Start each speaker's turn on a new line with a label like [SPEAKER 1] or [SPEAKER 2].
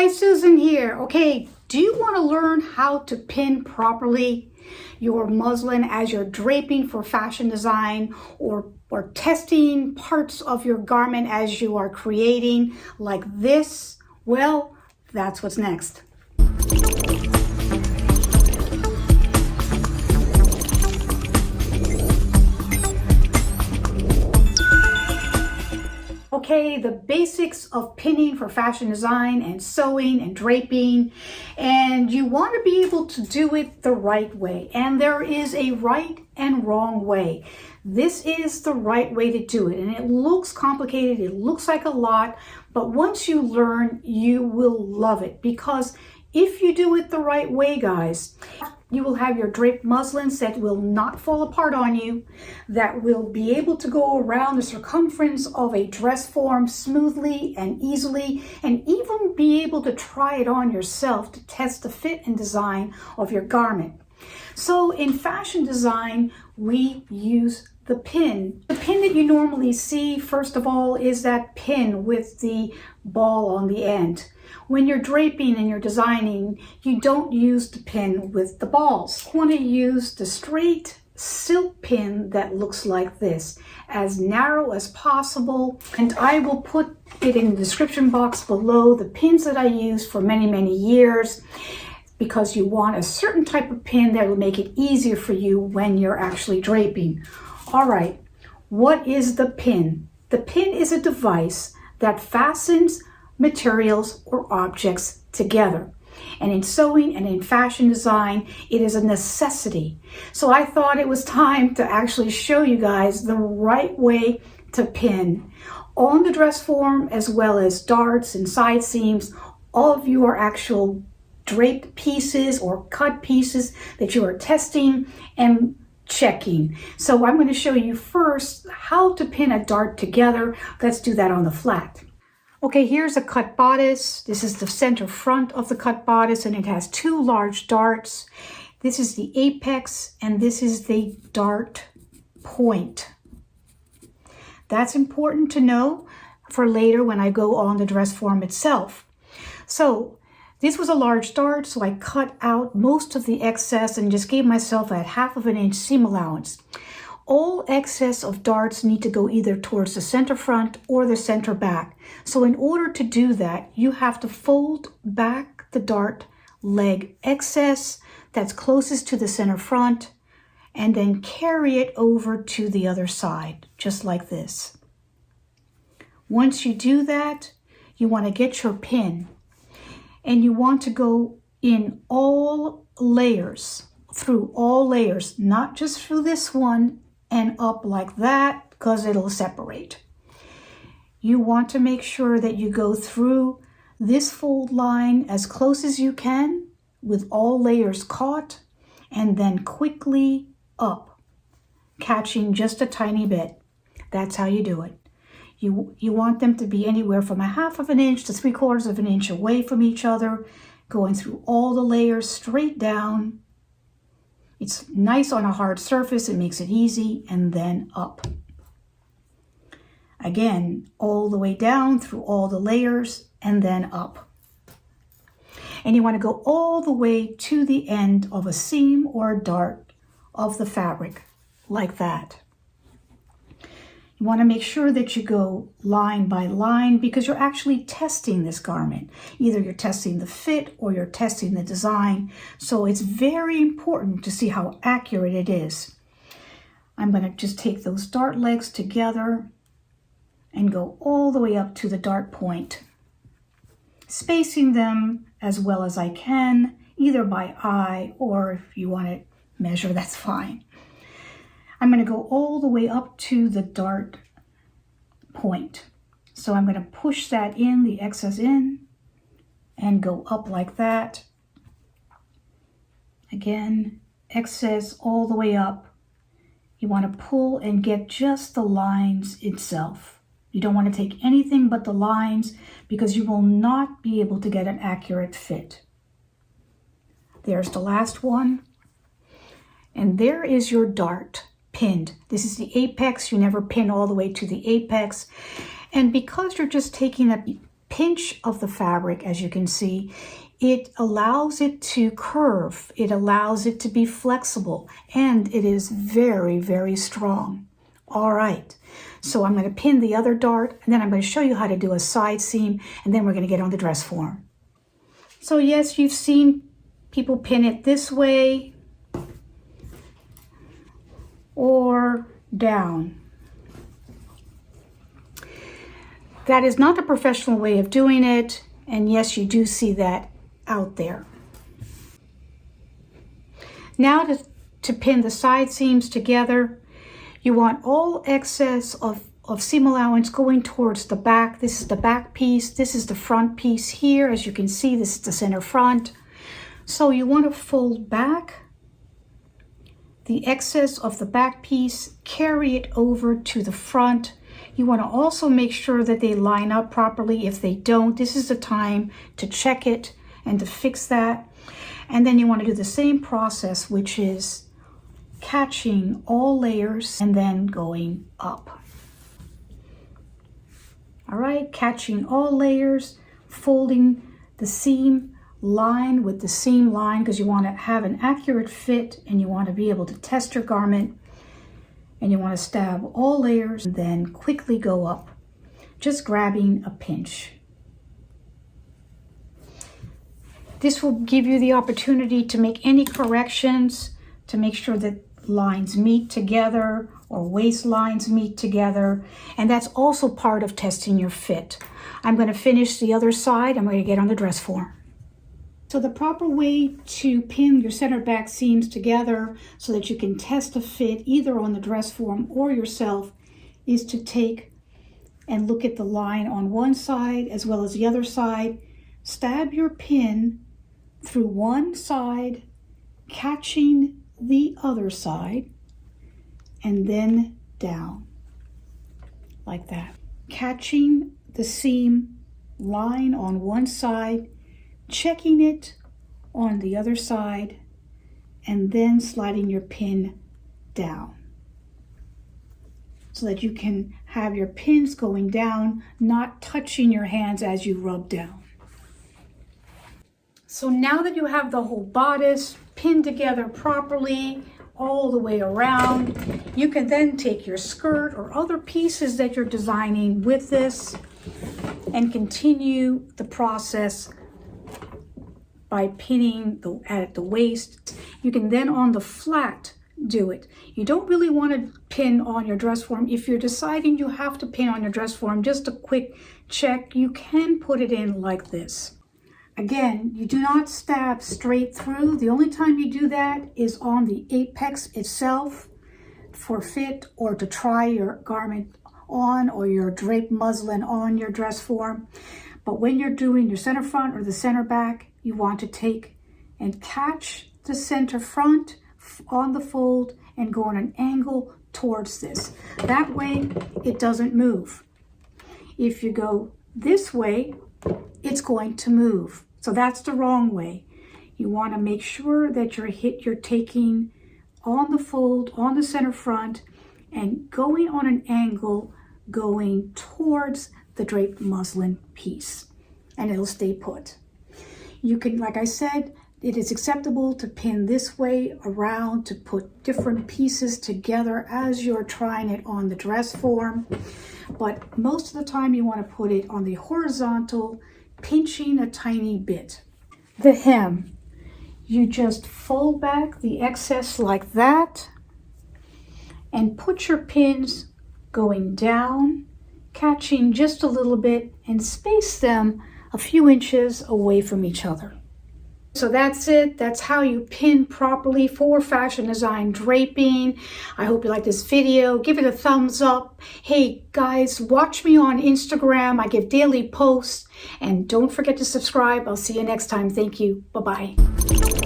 [SPEAKER 1] guys, Susan here. Okay, do you want to learn how to pin properly your muslin as you're draping for fashion design or testing parts of your garment as you are creating like this? Well, that's what's next. Okay, the basics of pinning for fashion design and sewing and draping, and you want to be able to do it the right way. And there is a right and wrong way. This is the right way to do it, and it looks complicated, it looks like a lot, but once you learn, you will love it, because if you do it the right way, guys, you will have your draped muslins that will not fall apart on you, that will be able to go around the circumference of a dress form smoothly and easily, and even be able to try it on yourself to test the fit and design of your garment. So in fashion design, we use the pin. The pin that you normally see, first of all, is that pin with the ball on the end. When you're draping and you're designing, you don't use the pin with the balls. You want to use the straight silk pin that looks like this, as narrow as possible. And I will put it in the description box below, the pins that I used for many, many years, because you want a certain type of pin that will make it easier for you when you're actually draping. All right, what is the pin? The pin is a device that fastens materials or objects together. And in sewing and in fashion design, it is a necessity. So I thought it was time to actually show you guys the right way to pin on the dress form, as well as darts and side seams of your actual draped pieces or cut pieces that you are testing and checking. So I'm going to show you first how to pin a dart together. Let's do that on the flat. Okay, here's a cut bodice. This is the center front of the cut bodice, and it has two large darts. This is the apex, and this is the dart point. That's important to know for later when I go on the dress form itself. So this was a large dart, so I cut out most of the excess and just gave myself a 1/2 inch seam allowance. All excess of darts need to go either towards the center front or the center back. So in order to do that, you have to fold back the dart leg excess that's closest to the center front, and then carry it over to the other side, just like this. Once you do that, you want to get your pin, and you want to go in all layers, through all layers, not just through this one and up like that, because it'll separate. You want to make sure that you go through this fold line as close as you can with all layers caught, and then quickly up, catching just a tiny bit. That's how you do it. You want them to be anywhere from 1/2 inch to 3/4 inch away from each other, going through all the layers straight down. It's nice on a hard surface, it makes it easy, and then up. Again, all the way down through all the layers, and then up. And you want to go all the way to the end of a seam or a dart of the fabric, like that. You want to make sure that you go line by line, because you're actually testing this garment. Either you're testing the fit or you're testing the design. So it's very important to see how accurate it is. I'm going to just take those dart legs together and go all the way up to the dart point, spacing them as well as I can, either by eye, or if you want to measure, that's fine. I'm going to go all the way up to the dart point. So I'm going to push that in, the excess in, and go up like that. Again, excess all the way up. You want to pull and get just the lines itself. You don't want to take anything but the lines, because you will not be able to get an accurate fit. There's the last one. And there is your dart pinned. This is the apex. You never pin all the way to the apex. And because you're just taking a pinch of the fabric, as you can see, it allows it to curve. It allows it to be flexible, and it is very, very strong. All right, so I'm going to pin the other dart, and then I'm going to show you how to do a side seam, and then we're going to get on the dress form. So yes, you've seen people pin it this way or down. That is not the professional way of doing it, and yes, you do see that out there. Now to pin the side seams together, you want all excess of seam allowance going towards the back. This is the back piece. This is the front piece here. As you can see, this is the center front. So you want to fold back the excess of the back piece, carry it over to the front. You want to also make sure that they line up properly. If they don't, this is the time to check it and to fix that. And then you want to do the same process, which is catching all layers and then going up. All right, catching all layers, folding the seam line with the seam line, because you want to have an accurate fit and you want to be able to test your garment, and you want to stab all layers and then quickly go up, just grabbing a pinch. This will give you the opportunity to make any corrections to make sure that lines meet together or waist lines meet together, and that's also part of testing your fit. I'm going to finish the other side. I'm going to get on the dress form. So the proper way to pin your center back seams together so that you can test a fit either on the dress form or yourself is to take and look at the line on one side as well as the other side. Stab your pin through one side, catching the other side, and then down like that. Catching the seam line on one side, checking it on the other side, and then sliding your pin down so that you can have your pins going down, not touching your hands as you rub down. So now that you have the whole bodice pinned together properly all the way around, you can then take your skirt or other pieces that you're designing with this and continue the process by pinning at the waist. You can then on the flat do it. You don't really want to pin on your dress form. If you're deciding you have to pin on your dress form, just a quick check, you can put it in like this. Again, you do not stab straight through. The only time you do that is on the apex itself for fit or to try your garment on or your draped muslin on your dress form. But when you're doing your center front or the center back, you want to take and catch the center front on the fold and go on an angle towards this. That way it doesn't move. If you go this way, it's going to move. So that's the wrong way. You want to make sure that you're taking on the fold, on the center front, and going on an angle, going towards the draped muslin piece, and it'll stay put. You can, like I said, it is acceptable to pin this way around to put different pieces together as you're trying it on the dress form. But most of the time you want to put it on the horizontal, pinching a tiny bit. The hem, you just fold back the excess like that and put your pins going down, catching just a little bit, and space them a few inches away from each other. So that's it. That's how you pin properly for fashion design draping. I hope you like this video. Give it a thumbs up. Hey guys, watch me on Instagram. I give daily posts. And don't forget to subscribe. I'll see you next time. Thank you. Bye-bye.